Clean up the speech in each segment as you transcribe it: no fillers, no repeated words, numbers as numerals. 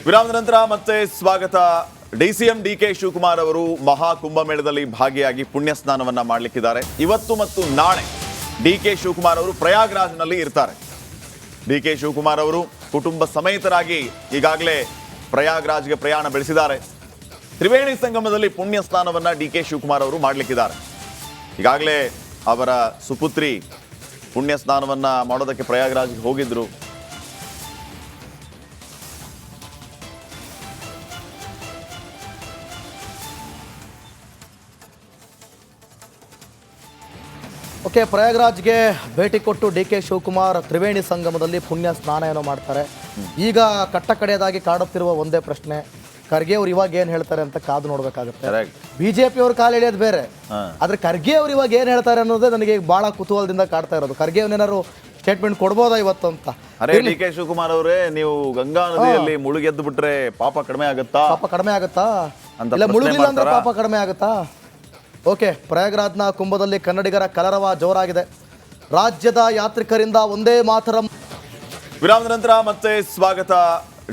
ವಿರಾಮದ ನಂತರ ಮತ್ತೆ ಸ್ವಾಗತ. ಡಿಸಿಎಂ ಡಿಕೆ ಶಿವಕುಮಾರ್ ಅವರು ಮಹಾ ಕುಂಭಮೇಳದಲ್ಲಿ ಭಾಗಿಯಾಗಿ ಪುಣ್ಯ ಸ್ನಾನವನ್ನ ಮಾಡಲಿಕ್ಕಿದ್ದಾರೆ. ಇವತ್ತು ಮತ್ತು ನಾಳೆ ಡಿಕೆ ಶಿವಕುಮಾರ್ ಅವರು ಪ್ರಯಾಗ್ರಾಜ್ನಲ್ಲಿ ಇರ್ತಾರೆ. ಡಿಕೆ ಶಿವಕುಮಾರ್ ಅವರು ಕುಟುಂಬ ಸಮೇತರಾಗಿ ಈಗಾಗಲೇ ಪ್ರಯಾಗ್ರಾಜ್ಗೆ ಪ್ರಯಾಣ ಬೆಳೆಸಿದ್ದಾರೆ. ತ್ರಿವೇಣಿ ಸಂಗಮದಲ್ಲಿ ಪುಣ್ಯ ಸ್ನಾನವನ್ನ ಡಿಕೆ ಶಿವಕುಮಾರ್ ಅವರು ಮಾಡಲಿಕ್ಕಿದ್ದಾರೆ. ಈಗಾಗಲೇ ಅವರ ಸುಪುತ್ರಿ ಪುಣ್ಯ ಸ್ನಾನವನ್ನ ಮಾಡೋದಕ್ಕೆ ಪ್ರಯಾಗ್ರಾಜ್ಗೆ ಹೋಗಿದ್ರು. ಓಕೆ, ಪ್ರಯಾಗ್ರಾಜ್ಗೆ ಭೇಟಿ ಕೊಟ್ಟು ಡಿಕೆ ಶಿವಕುಮಾರ್ ತ್ರಿವೇಣಿ ಸಂಗಮದಲ್ಲಿ ಪುಣ್ಯ ಸ್ನಾನ ಏನೋ ಮಾಡ್ತಾರೆ. ಈಗ ಕಟ್ಟ ಕಡೆಯದಾಗಿ ಕಾಡುತ್ತಿರುವ ಒಂದೇ ಪ್ರಶ್ನೆ, ಖರ್ಗೆ ಅವ್ರು ಇವಾಗ ಏನ್ ಹೇಳ್ತಾರೆ ಅಂತ ಕಾದು ನೋಡ್ಬೇಕಾಗುತ್ತೆ. ಬಿಜೆಪಿ ಅವ್ರ ಕಾಲು ಎಳೆಯೋದು ಬೇರೆ, ಆದ್ರೆ ಖರ್ಗೆ ಅವ್ರು ಇವಾಗ ಏನ್ ಹೇಳ್ತಾರೆ ಅನ್ನೋದೇ ನನಗೆ ಬಹಳ ಕುತೂಹಲದಿಂದ ಕಾಡ್ತಾ ಇರೋದು. ಖರ್ಗೆ ಅವ್ನೇನಾರು ಸ್ಟೇಟ್ಮೆಂಟ್ ಕೊಡ್ಬೋದಾ ಇವತ್ತು ಅಂತ. ಡಿಕೆ ಶಿವಕುಮಾರ್ ಅವರೇ, ನೀವು ಗಂಗಾ ನದಿಯಲ್ಲಿ ಮುಳುಗೆದ್ದು ಬಿಟ್ರೆ ಪಾಪ ಕಡಿಮೆ ಆಗುತ್ತಾ? ಪಾಪ ಕಡಿಮೆ ಆಗುತ್ತಾ? ಇಲ್ಲ ಮುಳುಗಿಲ್ಲ ಅಂದ್ರೆ ಪಾಪ ಕಡಿಮೆ ಆಗುತ್ತಾ? ಓಕೆ, ಪ್ರಯಾಗ್ರಾಜ್ನ ಕುಂಭದಲ್ಲಿ ಕನ್ನಡಿಗರ ಕಲರವ ಜೋರಾಗಿದೆ. ರಾಜ್ಯದ ಯಾತ್ರಿಕರಿಂದ ಒಂದೇ ಮಾತರಂ. ವಿರಾಮದ ನಂತರ ಮತ್ತೆ ಸ್ವಾಗತ.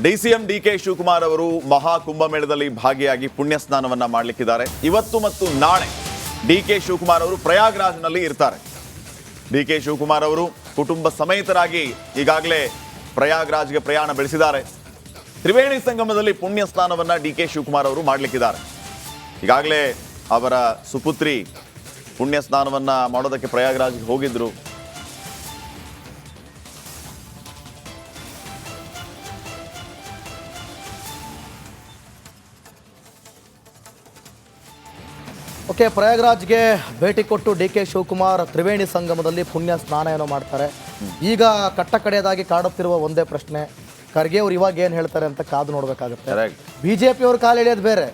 ಡಿಸಿಎಂ ಡಿಕೆ ಶಿವಕುಮಾರ್ ಅವರು ಮಹಾ ಕುಂಭಮೇಳದಲ್ಲಿ ಭಾಗಿಯಾಗಿ ಪುಣ್ಯ ಸ್ನಾನವನ್ನ ಮಾಡಲಿಕ್ಕಿದ್ದಾರೆ. ಇವತ್ತು ಮತ್ತು ನಾಳೆ ಡಿಕೆ ಶಿವಕುಮಾರ್ ಅವರು ಪ್ರಯಾಗ್ರಾಜ್ನಲ್ಲಿ ಇರ್ತಾರೆ. ಡಿಕೆ ಶಿವಕುಮಾರ್ ಅವರು ಕುಟುಂಬ ಸಮೇತರಾಗಿ ಈಗಾಗಲೇ ಪ್ರಯಾಗ್ರಾಜ್ಗೆ ಪ್ರಯಾಣ ಬೆಳೆಸಿದ್ದಾರೆ. ತ್ರಿವೇಣಿ ಸಂಗಮದಲ್ಲಿ ಪುಣ್ಯ ಸ್ನಾನವನ್ನ ಡಿಕೆ ಶಿವಕುಮಾರ್ ಅವರು ಮಾಡಲಿಕ್ಕಿದ್ದಾರೆ. ಈಗಾಗಲೇ ಅವರ ಸುಪುತ್ರಿ ಪುಣ್ಯ ಸ್ನಾನವನ್ನ ಮಾಡೋದಕ್ಕೆ ಪ್ರಯಾಗ್ರಾಜ್ಗೆ ಹೋಗಿದ್ರು. ಓಕೆ, ಪ್ರಯಾಗ್ರಾಜ್ಗೆ ಭೇಟಿ ಕೊಟ್ಟು ಡಿಕೆ ಶಿವಕುಮಾರ್ ತ್ರಿವೇಣಿ ಸಂಗಮದಲ್ಲಿ ಪುಣ್ಯ ಸ್ನಾನ ಏನೋ ಮಾಡ್ತಾರೆ. ಈಗ ಕಟ್ಟ ಕಡೆಯದಾಗಿ ಕಾಡುತ್ತಿರುವ ಒಂದೇ ಪ್ರಶ್ನೆ, ಖರ್ಗೆ ಅವ್ರು ಇವಾಗ ಏನ್ ಹೇಳ್ತಾರೆ ಅಂತ ಕಾದು ನೋಡ್ಬೇಕಾಗುತ್ತೆ. ಬಿಜೆಪಿ ಅವ್ರ ಕಾಲು ಎಳೆಯೋದು ಬೇರೆ,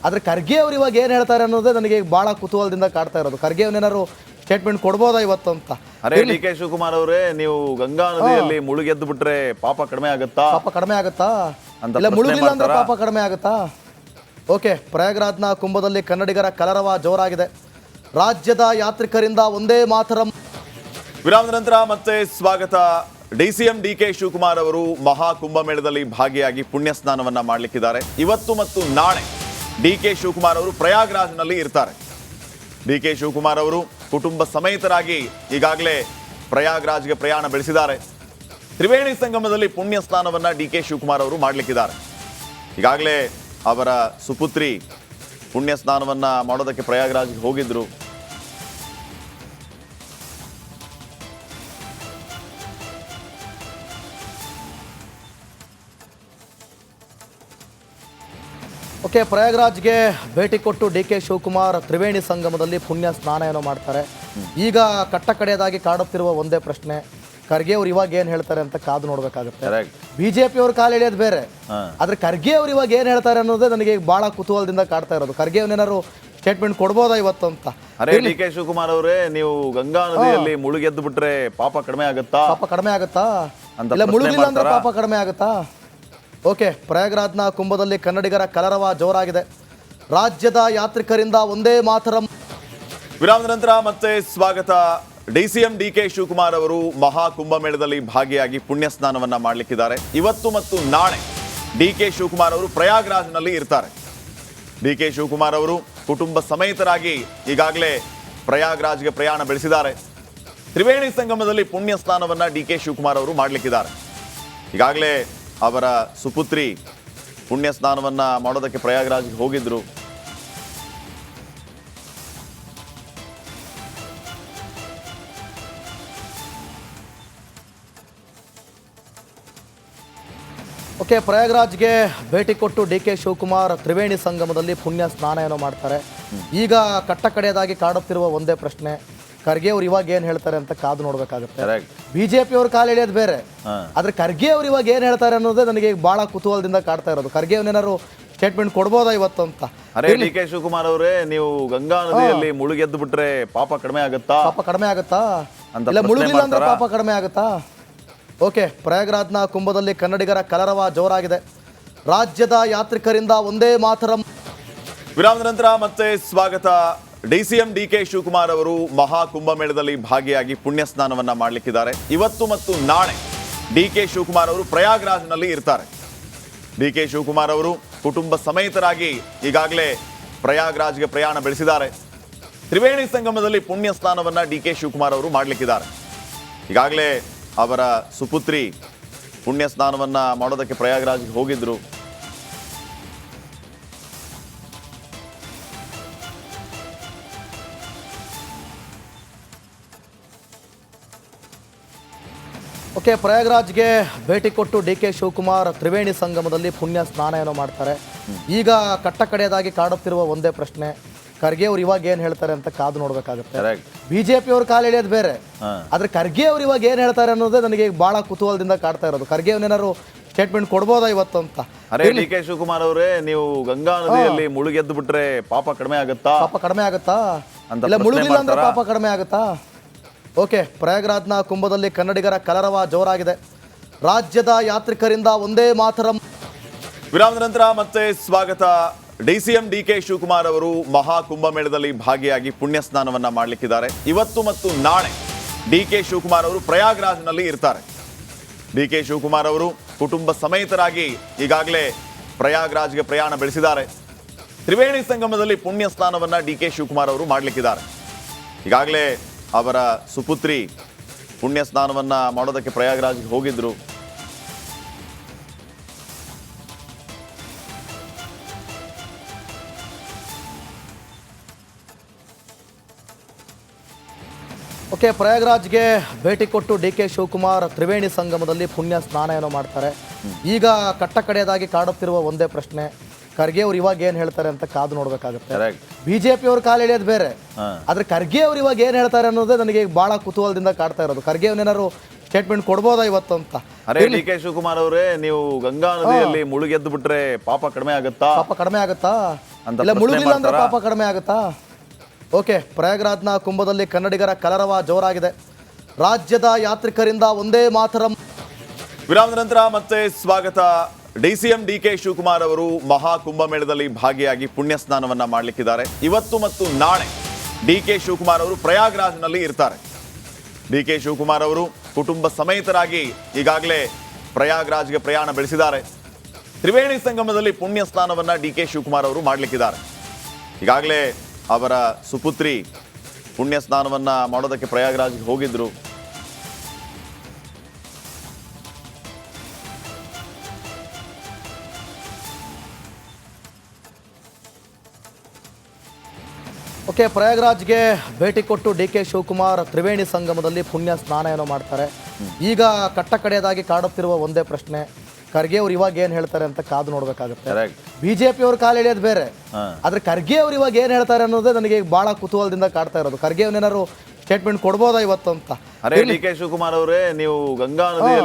ಆದ್ರೆ ಖರ್ಗೆ ಅವ್ರು ಇವಾಗ ಏನ್ ಹೇಳ್ತಾರೆ ಅನ್ನೋದೇ ನನಗೆ ಬಹಳ ಕುತೂಹಲದಿಂದ ಕಾಡ್ತಾ ಇರೋದು. ಖರ್ಗೆ ಅವ್ನೇನಾರು ಸ್ಟೇಟ್ಮೆಂಟ್ ಕೊಡ್ಬೋದಾ ಇವತ್ತು ಅಂತ. ಡಿಕೆ ಶಿವಕುಮಾರ್ ಅವರೇ, ನೀವು ಗಂಗಾ ನದಿಯಲ್ಲಿ ಮುಳುಗೆದ್ದು ಬಿಟ್ರೆ ಪಾಪ ಕಡಿಮೆ ಆಗುತ್ತಾ? ಪಾಪ ಕಡಿಮೆ ಆಗುತ್ತಾ? ಇಲ್ಲ ಮುಳುಗಿಲ್ಲ ಅಂದ್ರೆ ಪಾಪ ಕಡಿಮೆ ಆಗುತ್ತಾ? ಓಕೆ, ಪ್ರಯಾಗ್ರಾಜ್ನ ಕುಂಭದಲ್ಲಿ ಕನ್ನಡಿಗರ ಕಲರವ ಜೋರಾಗಿದೆ. ರಾಜ್ಯದ ಯಾತ್ರಿಕರಿಂದ ಒಂದೇ ಮಾತರಂ. ವಿರಾಮದ ನಂತರ ಮತ್ತೆ ಸ್ವಾಗತ. ಡಿಸಿಎಂ ಡಿಕೆ ಶಿವಕುಮಾರ್ ಅವರು ಮಹಾ ಕುಂಭಮೇಳದಲ್ಲಿ ಭಾಗಿಯಾಗಿ ಪುಣ್ಯ ಸ್ನಾನವನ್ನ ಮಾಡಲಿಕ್ಕಿದ್ದಾರೆ. ಇವತ್ತು ಮತ್ತು ನಾಳೆ ಡಿಕೆ ಶಿವಕುಮಾರ್ ಅವರು ಪ್ರಯಾಗ್ರಾಜ್ನಲ್ಲಿ ಇರ್ತಾರೆ. ಡಿಕೆ ಶಿವಕುಮಾರ್ ಅವರು ಕುಟುಂಬ ಸಮೇತರಾಗಿ ಈಗಾಗಲೇ ಪ್ರಯಾಗ್ರಾಜ್ಗೆ ಪ್ರಯಾಣ ಬೆಳೆಸಿದ್ದಾರೆ. ತ್ರಿವೇಣಿ ಸಂಗಮದಲ್ಲಿ ಪುಣ್ಯ ಸ್ನಾನವನ್ನ ಡಿಕೆ ಶಿವಕುಮಾರ್ ಅವರು ಮಾಡಲಿಕ್ಕಿದ್ದಾರೆ. ಈಗಾಗಲೇ ಅವರ ಸುಪುತ್ರಿ ಪುಣ್ಯ ಸ್ನಾನವನ್ನ ಮಾಡೋದಕ್ಕೆ ಪ್ರಯಾಗ್ರಾಜ್ಗೆ ಹೋಗಿದ್ರು. ಓಕೆ, ಪ್ರಯಾಗ್ರಾಜ್ಗೆ ಭೇಟಿ ಕೊಟ್ಟು ಡಿಕೆ ಶಿವಕುಮಾರ್ ತ್ರಿವೇಣಿ ಸಂಗಮದಲ್ಲಿ ಪುಣ್ಯ ಸ್ನಾನ ಏನೋ ಮಾಡ್ತಾರೆ. ಈಗ ಕಟ್ಟ ಕಡೆಯದಾಗಿ ಕಾಡುತ್ತಿರುವ ಒಂದೇ ಪ್ರಶ್ನೆ, ಖರ್ಗೆ ಅವ್ರು ಇವಾಗ ಏನ್ ಹೇಳ್ತಾರೆ ಅಂತ ಕಾದು ನೋಡ್ಬೇಕಾಗುತ್ತೆ. ಬಿಜೆಪಿ ಅವ್ರ ಕಾಲು ಎಳೆಯೋದು ಬೇರೆ, ಆದ್ರೆ ಖರ್ಗೆ ಅವ್ರು ಇವಾಗ ಏನ್ ಹೇಳ್ತಾರೆ ಅನ್ನೋದೇ ನನಗೆ ಬಹಳ ಕುತೂಹಲದಿಂದ ಕಾಡ್ತಾ ಇರೋದು. ಖರ್ಗೆ ಅವ್ನೇನಾರು ಸ್ಟೇಟ್ಮೆಂಟ್ ಕೊಡ್ಬೋದಾ ಇವತ್ತು ಅಂತ. ಡಿಕೆ ಶಿವಕುಮಾರ್ ಅವರೇ, ನೀವು ಗಂಗಾ ನದಿಯಲ್ಲಿ ಮುಳುಗೆದ್ದು ಬಿಟ್ರೆ ಪಾಪ ಕಡಿಮೆ ಆಗುತ್ತಾ? ಪಾಪ ಕಡಿಮೆ ಆಗುತ್ತಾ? ಇಲ್ಲ ಮುಳುಗಿಲ್ಲ ಅಂದ್ರೆ ಪಾಪ ಕಡಿಮೆ ಆಗುತ್ತಾ? ಓಕೆ, ಪ್ರಯಾಗ್ರಾಜ್ನ ಕುಂಭದಲ್ಲಿ ಕನ್ನಡಿಗರ ಕಲರವ ಜೋರಾಗಿದೆ. ರಾಜ್ಯದ ಯಾತ್ರಿಕರಿಂದ ಒಂದೇ ಮಾತರಂ. ವಿರಾಮದ ನಂತರ ಮತ್ತೆ ಸ್ವಾಗತ. ಡಿಸಿಎಂ ಡಿಕೆ ಶಿವಕುಮಾರ್ ಅವರು ಮಹಾ ಕುಂಭಮೇಳದಲ್ಲಿ ಭಾಗಿಯಾಗಿ ಪುಣ್ಯ ಸ್ನಾನವನ್ನ ಮಾಡಲಿಕ್ಕಿದ್ದಾರೆ. ಇವತ್ತು ಮತ್ತು ನಾಳೆ ಡಿಕೆ ಶಿವಕುಮಾರ್ ಅವರು ಪ್ರಯಾಗ್ರಾಜ್ನಲ್ಲಿ ಇರ್ತಾರೆ. ಡಿಕೆ ಶಿವಕುಮಾರ್ ಅವರು ಕುಟುಂಬ ಸಮೇತರಾಗಿ ಈಗಾಗಲೇ ಪ್ರಯಾಗ್ರಾಜ್ಗೆ ಪ್ರಯಾಣ ಬೆಳೆಸಿದ್ದಾರೆ. ತ್ರಿವೇಣಿ ಸಂಗಮದಲ್ಲಿ ಪುಣ್ಯ ಸ್ನಾನವನ್ನ ಡಿಕೆ ಶಿವಕುಮಾರ್ ಅವರು ಮಾಡಲಿಕ್ಕಿದ್ದಾರೆ. ಈಗಾಗಲೇ ಅವರ ಸುಪುತ್ರಿ ಪುಣ್ಯ ಸ್ನಾನವನ್ನ ಮಾಡೋದಕ್ಕೆ ಪ್ರಯಾಗ್ರಾಜ್ಗೆ ಹೋಗಿದ್ರು. ಓಕೆ, ಪ್ರಯಾಗ್ರಾಜ್ಗೆ ಭೇಟಿ ಕೊಟ್ಟು ಡಿಕೆ ಶಿವಕುಮಾರ್ ತ್ರಿವೇಣಿ ಸಂಗಮದಲ್ಲಿ ಪುಣ್ಯ ಸ್ನಾನ ಏನೋ ಮಾಡ್ತಾರೆ. ಈಗ ಕಟ್ಟ ಕಡೆಯದಾಗಿ ಕಾಡುತ್ತಿರುವ ಒಂದೇ ಪ್ರಶ್ನೆ, ಖರ್ಗೆ ಅವ್ರು ಇವಾಗ ಏನ್ ಹೇಳ್ತಾರೆ ಅಂತ ಕಾದು ನೋಡ್ಬೇಕಾಗುತ್ತೆ. ಬಿಜೆಪಿ ಅವ್ರ ಕಾಲು ಎಳೆಯೋದು ಬೇರೆ, ಆದ್ರೆ ಖರ್ಗೆ ಅವ್ರು ಇವಾಗ ಏನ್ ಹೇಳ್ತಾರೆ ಅನ್ನೋದೇ ನನಗೆ ಬಹಳ ಕುತೂಹಲದಿಂದ ಕಾಡ್ತಾ ಇರೋದು. ಖರ್ಗೆ ಅವ್ನೇನಾರು ಸ್ಟೇಟ್ಮೆಂಟ್ ಕೊಡ್ಬೋದಾ ಇವತ್ತು ಅಂತ. ಡಿಕೆ ಶಿವಕುಮಾರ್ ಅವರೇ, ನೀವು ಗಂಗಾ ನದಿಯಲ್ಲಿ ಮುಳುಗೆದ್ದು ಬಿಟ್ರೆ ಪಾಪ ಕಡಿಮೆ ಆಗುತ್ತಾ? ಪಾಪ ಕಡಿಮೆ ಆಗುತ್ತಾ? ಇಲ್ಲ ಮುಳುಗಿಲ್ಲ ಅಂದ್ರೆ ಪಾಪ ಕಡಿಮೆ ಆಗುತ್ತಾ? ಓಕೆ, ಪ್ರಯಾಗ್ರಾಜ್ನ ಕುಂಭದಲ್ಲಿ ಕನ್ನಡಿಗರ ಕಲರವ ಜೋರಾಗಿದೆ. ರಾಜ್ಯದ ಯಾತ್ರಿಕರಿಂದ ಒಂದೇ ಮಾತರಂ. ವಿರಾಮದ ನಂತರ ಮತ್ತೆ ಸ್ವಾಗತ. ಡಿಸಿಎಂ ಡಿಕೆ ಶಿವಕುಮಾರ್ ಅವರು ಮಹಾ ಕುಂಭಮೇಳದಲ್ಲಿ ಭಾಗಿಯಾಗಿ ಪುಣ್ಯ ಸ್ನಾನವನ್ನ ಮಾಡಲಿಕ್ಕಿದ್ದಾರೆ. ಇವತ್ತು ಮತ್ತು ನಾಳೆ ಡಿಕೆ ಶಿವಕುಮಾರ್ ಅವರು ಪ್ರಯಾಗ್ರಾಜ್ನಲ್ಲಿ ಇರ್ತಾರೆ. ಡಿ ಕೆ ಶಿವಕುಮಾರ್ ಅವರು ಕುಟುಂಬ ಸಮೇತರಾಗಿ ಈಗಾಗಲೇ ಪ್ರಯಾಗ್ರಾಜ್ಗೆ ಪ್ರಯಾಣ ಬೆಳೆಸಿದ್ದಾರೆ. ತ್ರಿವೇಣಿ ಸಂಗಮದಲ್ಲಿ ಪುಣ್ಯ ಸ್ನಾನವನ್ನ ಡಿ ಕೆ ಶಿವಕುಮಾರ್ ಅವರು ಮಾಡಲಿಕ್ಕಿದ್ದಾರೆ. ಈಗಾಗಲೇ ಅವರ ಸುಪುತ್ರಿ ಪುಣ್ಯ ಸ್ನಾನವನ್ನ ಮಾಡೋದಕ್ಕೆ ಪ್ರಯಾಗ್ರಾಜ್ಗೆ ಹೋಗಿದ್ರು. ಓಕೆ, ಪ್ರಯಾಗ್ರಾಜ್ಗೆ ಭೇಟಿ ಕೊಟ್ಟು ಡಿ ಕೆ ಶಿವಕುಮಾರ್ ತ್ರಿವೇಣಿ ಸಂಗಮದಲ್ಲಿ ಪುಣ್ಯ ಸ್ನಾನ ಏನೋ ಮಾಡ್ತಾರೆ. ಈಗ ಕಟ್ಟ ಕಡೆಯದಾಗಿ ಕಾಡುತ್ತಿರುವ ಒಂದೇ ಪ್ರಶ್ನೆ, ಖರ್ಗೆ ಅವ್ರು ಇವಾಗ ಏನ್ ಹೇಳ್ತಾರೆ ಅಂತ ಕಾದು ನೋಡ್ಬೇಕಾಗುತ್ತೆ. ಬಿಜೆಪಿ ಅವ್ರ ಕಾಲು ಎಳೆಯೋದು ಬೇರೆ, ಆದ್ರೆ ಖರ್ಗೆ ಅವ್ರು ಇವಾಗ ಏನ್ ಹೇಳ್ತಾರೆ ಅನ್ನೋದೇ ನನಗೆ ಬಹಳ ಕುತೂಹಲದಿಂದ ಕಾಡ್ತಾ ಇರೋದು. ಖರ್ಗೆ ಅವ್ರೇನಾದ್ರು ಸ್ಟೇಟ್ಮೆಂಟ್ ಕೊಡ್ಬೋದಾ ಇವತ್ತು ಅಂತ. ಅರೆ ಡಿ ಕೆ ಶಿವಕುಮಾರ್ ಅವರೇ, ನೀವು ಗಂಗಾ ನದಿಯಲ್ಲಿ ಮುಳುಗೆದ್ದು ಬಿಟ್ರೆ ಪಾಪ ಕಡಿಮೆ ಆಗುತ್ತಾ? ಪಾಪ ಕಡಿಮೆ ಆಗುತ್ತಾ? ಇಲ್ಲ ಮುಳುಗಿಲ್ಲ ಅಂದ್ರೆ ಪಾಪ ಕಡಿಮೆ ಆಗುತ್ತಾ? ಓಕೆ, ಪ್ರಯಾಗ್ರಾಜ್ನ ಕುಂಭದಲ್ಲಿ ಕನ್ನಡಿಗರ ಕಲರವ ಜೋರಾಗಿದೆ. ರಾಜ್ಯದ ಯಾತ್ರಿಕರಿಂದ ಒಂದೇ ಮಾತರಂ. ವಿರಾಮದ ನಂತರ ಮತ್ತೆ ಸ್ವಾಗತ. ಡಿಸಿಎಂ ಡಿ ಕೆ ಶಿವಕುಮಾರ್ ಅವರು ಮಹಾ ಕುಂಭಮೇಳದಲ್ಲಿ ಭಾಗಿಯಾಗಿ ಪುಣ್ಯ ಸ್ನಾನವನ್ನ ಮಾಡಲಿಕ್ಕಿದ್ದಾರೆ. ಇವತ್ತು ಮತ್ತು ನಾಳೆ ಡಿ ಕೆ ಶಿವಕುಮಾರ್ ಅವರು ಪ್ರಯಾಗ್ರಾಜ್ನಲ್ಲಿ ಇರ್ತಾರೆ. ಡಿ ಕೆ ಶಿವಕುಮಾರ್ ಅವರು ಕುಟುಂಬ ಸಮೇತರಾಗಿ ಈಗಾಗಲೇ ಪ್ರಯಾಗ್ರಾಜ್ಗೆ ಪ್ರಯಾಣ ಬೆಳೆಸಿದ್ದಾರೆ. ತ್ರಿವೇಣಿ ಸಂಗಮದಲ್ಲಿ ಪುಣ್ಯ ಸ್ನಾನವನ್ನ ಡಿ ಕೆ ಶಿವಕುಮಾರ್ ಅವರು ಮಾಡಲಿಕ್ಕಿದ್ದಾರೆ. ಈಗಾಗಲೇ ಅವರ ಸುಪುತ್ರಿ ಪುಣ್ಯ ಸ್ನಾನವನ್ನ ಮಾಡೋದಕ್ಕೆ ಪ್ರಯಾಗ್ರಾಜ್ಗೆ ಹೋಗಿದ್ರು. ಓಕೆ, ಪ್ರಯಾಗ್ರಾಜ್ಗೆ ಭೇಟಿ ಕೊಟ್ಟು ಡಿ ಕೆ ಶಿವಕುಮಾರ್ ತ್ರಿವೇಣಿ ಸಂಗಮದಲ್ಲಿ ಪುಣ್ಯ ಸ್ನಾನ ಏನೋ ಮಾಡ್ತಾರೆ. ಈಗ ಕಟ್ಟ ಕಡೆಯದಾಗಿ ಕಾಡುತ್ತಿರುವ ಒಂದೇ ಪ್ರಶ್ನೆ, ಖರ್ಗೆ ಅವ್ರು ಇವಾಗ ಏನ್ ಹೇಳ್ತಾರೆ ಅಂತ ಕಾದು ನೋಡ್ಬೇಕಾಗುತ್ತೆ. ಬಿಜೆಪಿ ಅವ್ರ ಕಾಲು ಎಳೆಯೋದು ಬೇರೆ, ಆದ್ರೆ ಖರ್ಗೆ ಅವ್ರು ಇವಾಗ ಏನ್ ಹೇಳ್ತಾರೆ ಅನ್ನೋದೇ ನನಗೆ ಬಹಳ ಕುತೂಹಲದಿಂದ ಕಾಡ್ತಾ ಇರೋದು. ಖರ್ಗೆ ಅವ್ರೇನಾದ್ರು ಸ್ಟೇಟ್ಮೆಂಟ್ ಕೊಡ್ಬೋದಾ ಇವತ್ತು ಅಂತ. ಅರೆ ಡಿ ಕೆ ಶಿವಕುಮಾರ್ ಅವರೇ, ನೀವು ಗಂಗಾ ನದಿಯಲ್ಲಿ ಮುಳುಗೆದ್ದು ಬಿಟ್ರೆ ಪಾಪ ಕಡಿಮೆ ಆಗುತ್ತಾ? ಪಾಪ ಕಡಿಮೆ ಆಗುತ್ತಾ? ಇಲ್ಲ ಮುಳುಗಿಲ್ಲ ಅಂದ್ರೆ ಪಾಪ ಕಡಿಮೆ ಆಗುತ್ತಾ? ಓಕೆ, ಪ್ರಯಾಗ್ರಾಜ್ನ ಕುಂಭದಲ್ಲಿ ಕನ್ನಡಿಗರ ಕಲರವ ಜೋರಾಗಿದೆ. ರಾಜ್ಯದ ಯಾತ್ರಿಕರಿಂದ ಒಂದೇ ಮಾತರಂ. ವಿರಾಮದ ನಂತರ ಮತ್ತೆ ಸ್ವಾಗತ. ಡಿಸಿಎಂ ಡಿ ಕೆ ಶಿವಕುಮಾರ್ ಅವರು ಮಹಾ ಕುಂಭಮೇಳದಲ್ಲಿ ಭಾಗಿಯಾಗಿ ಪುಣ್ಯ ಸ್ನಾನವನ್ನ ಮಾಡಲಿಕ್ಕಿದ್ದಾರೆ. ಇವತ್ತು ಮತ್ತು ನಾಳೆ ಡಿ ಕೆ ಶಿವಕುಮಾರ್ ಅವರು ಪ್ರಯಾಗ್ರಾಜ್ನಲ್ಲಿ ಇರ್ತಾರೆ. ಡಿ ಕೆ ಶಿವಕುಮಾರ್ ಅವರು ಕುಟುಂಬ ಸಮೇತರಾಗಿ ಈಗಾಗಲೇ ಪ್ರಯಾಗ್ರಾಜ್ಗೆ ಪ್ರಯಾಣ ಬೆಳೆಸಿದ್ದಾರೆ. ತ್ರಿವೇಣಿ ಸಂಗಮದಲ್ಲಿ ಪುಣ್ಯ ಸ್ನಾನವನ್ನ ಡಿ ಕೆ ಶಿವಕುಮಾರ್ ಅವರು ಮಾಡಲಿಕ್ಕಿದ್ದಾರೆ. ಈಗಾಗಲೇ ಅವರ ಸುಪುತ್ರಿ ಪುಣ್ಯ ಸ್ನಾನವನ್ನ ಮಾಡೋದಕ್ಕೆ ಪ್ರಯಾಗ್ರಾಜ್ಗೆ ಹೋಗಿದ್ರು. ಓಕೆ, ಪ್ರಯಾಗ್ರಾಜ್ಗೆ ಭೇಟಿ ಕೊಟ್ಟು ಡಿ ಕೆ ಶಿವಕುಮಾರ್ ತ್ರಿವೇಣಿ ಸಂಗಮದಲ್ಲಿ ಪುಣ್ಯ ಸ್ನಾನ ಏನೋ ಮಾಡ್ತಾರೆ. ಈಗ ಕಟ್ಟ ಕಡೆಯದಾಗಿ ಕಾಡುತ್ತಿರುವ ಒಂದೇ ಪ್ರಶ್ನೆ, ಖರ್ಗೆ ಅವ್ರು ಇವಾಗ ಏನ್ ಹೇಳ್ತಾರೆ ಅಂತ ಕಾದು ನೋಡ್ಬೇಕಾಗುತ್ತೆ. ಬಿಜೆಪಿ ಅವ್ರ ಕಾಲು ಎಳೆಯೋದು ಬೇರೆ, ಆದ್ರೆ ಖರ್ಗೆ ಅವ್ರು ಇವಾಗ ಏನ್ ಹೇಳ್ತಾರೆ ಅನ್ನೋದೇ ನನಗೆ ಬಹಳ ಕುತೂಹಲದಿಂದ ಕಾಡ್ತಾ ಇರೋದು. ಖರ್ಗೆ ಅವ್ರೇನಾದ್ರು ಸ್ಟೇಟ್ಮೆಂಟ್ ಕೊಡ್ಬೋದಾ ಇವತ್ತು ಅಂತ. ಅರೆ ಡಿ ಕೆ ಶಿವಕುಮಾರ್ ಅವರೇ, ನೀವು ಗಂಗಾ ನದಿಯಲ್ಲಿ